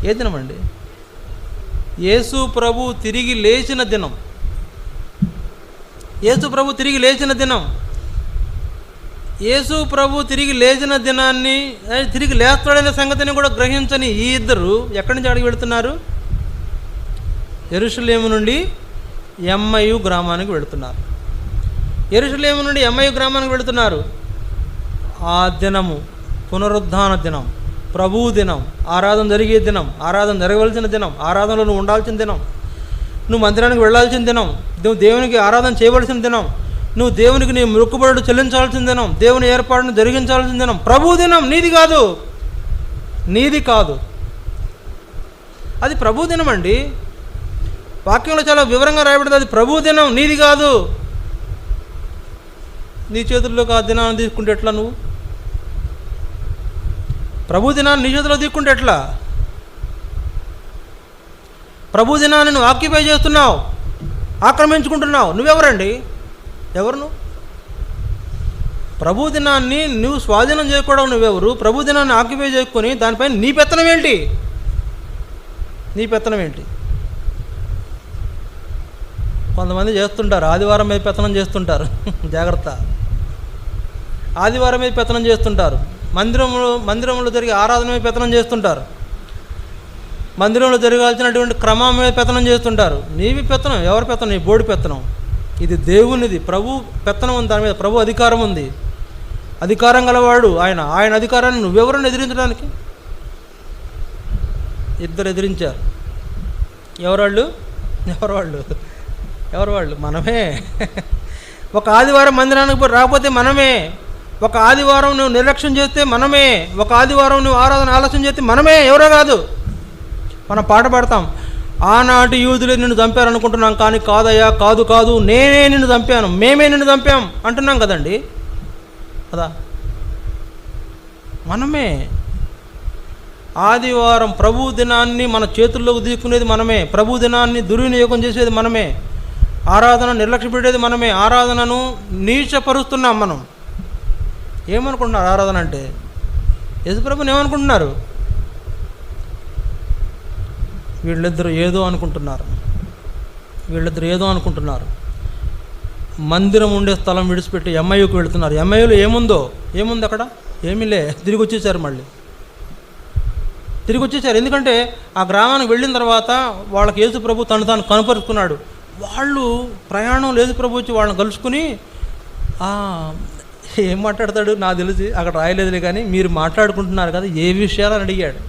ఏ దినం అండి? యేసు ప్రభు తిరిగి లేచిన దినం. యేసు ప్రభు తిరిగి లేచిన దినం. యేసు ప్రభు తిరిగి లేచిన దినాన్ని, తిరిగి లేస్తాడనే సంగతిని కూడా గ్రహించని ఈ ఇద్దరు ఎక్కడి నుంచి అడిగి వెళుతున్నారు? యెరూషలేము నుండి ఎమ్మయు గ్రామానికి వెళుతున్నారు. యెరూషలేము నుండి ఎమ్మయు గ్రామానికి వెళుతున్నారు. ఆ దినము పునరుద్ధాన దినం, ప్రభువు దినం, ఆరాధన జరిగే దినం, ఆరాధన జరగవలసిన దినం, ఆరాధనలో నువ్వు ఉండాల్సిన దినం, నువ్వు మందిరానికి వెళ్ళాల్సిన దినం, నువ్వు దేవునికి ఆరాధన చేయవలసిన దినం, నువ్వు దేవునికి నీ మొక్కుబడులు చెల్లించాల్సిన దినం, దేవుని ఏర్పాటును జరిగించాల్సిన దినం. ప్రభు దినం, నీది కాదు, నీది కాదు. అది ప్రభు దినం అండి. వాక్యంలో చాలా వివరంగా రాయబడింది. అది ప్రభు దినం, నీది కాదు. నీ చేతుల్లోకి ఆ దినాన్ని తీసుకుంటే ఎట్లా? నువ్వు ప్రభు దినాన్ని నీ చేతిలో తీసుకుంటే ఎట్లా? ప్రభు దినాన్ని నువ్వు ఆక్యుపై చేస్తున్నావు, ఆక్రమించుకుంటున్నావు. నువ్వెవరండి? ఎవరు నువ్వు? ప్రభు దినాన్ని నువ్వు స్వాధీనం చేసుకోవడం నువ్వెవరు? ప్రభు దినాన్ని ఆక్యుపై చేసుకొని దానిపైన నీ పెత్తనం ఏంటి? నీ పెత్తనం ఏంటి? కొంతమంది చేస్తుంటారు, ఆదివారం మీద పెత్తనం చేస్తుంటారు. జాగ్రత్త. ఆదివారం మీద పెత్తనం చేస్తుంటారు. మందిరంలో జరిగే ఆరాధన మీద పెత్తనం చేస్తుంటారు. మందిరంలో జరగాల్సినటువంటి క్రమం మీద పెత్తనం చేస్తుంటారు. నీవి పెత్తనం. ఎవరి పెత్తనం? నీ బోడి పెత్తనం. ఇది దేవునిది. ప్రభు పెత్తనం ఉంది, దాని మీద ప్రభు అధికారం ఉంది. అధికారం గలవాడు ఆయన అధికారాన్ని నువ్వెవరని ఎదిరించడానికి? ఇద్దరు ఎదిరించారు. ఎవరు వాళ్ళు? మనమే. ఒక ఆదివారం మందిరానికి రాకపోతే మనమే. ఒక ఆదివారం నువ్వు నిర్లక్ష్యం చేస్తే మనమే. ఒక ఆదివారం నువ్వు ఆరాధన ఆలస్యం చేస్తే మనమే. ఎవరో కాదు. మనం పాట పాడతాం, ఆనాటి యూదులే నిన్ను చంపారనుకుంటున్నాం, కానీ కాదయ్యా, కాదు, నేనే నిన్ను చంపాను, మేమే నిన్ను చంపాం అంటున్నాం కదండి. కదా, మనమే. ఆదివారం ప్రభు దినాన్ని మన చేతుల్లోకి తీసుకునేది మనమే. ప్రభు దినాన్ని దుర్వినియోగం చేసేది మనమే. ఆరాధన నిర్లక్ష్య పెట్టేది మనమే. ఆరాధనను నీచపరుస్తున్నాం మనం. ఏమనుకుంటున్నారు ఆరాధన అంటే? యేసుప్రభుని ఏమనుకుంటున్నారు? వీళ్ళిద్దరు ఏదో అనుకుంటున్నారు. మందిరం ఉండే స్థలం విడిచిపెట్టి ఎమ్మయ్యకు వెళుతున్నారు. ఎమ్మయ్యలో ఏముంది అక్కడ? ఏమీలే. తిరిగి వచ్చేసారు. ఎందుకంటే ఆ గ్రామానికి వెళ్ళిన తర్వాత వాళ్ళకి యేసుప్రభు తాను కనపరుచుకున్నాడు. వాళ్ళు ప్రయాణంలో యేసుప్రభు వచ్చి వాళ్ళని కలుసుకుని, ఏం మాట్లాడతాడు నాకు తెలిసి, అక్కడ రాయలేదులే, కానీ మీరు మాట్లాడుకుంటున్నారు కదా ఏ విషయాలని అడిగాడు.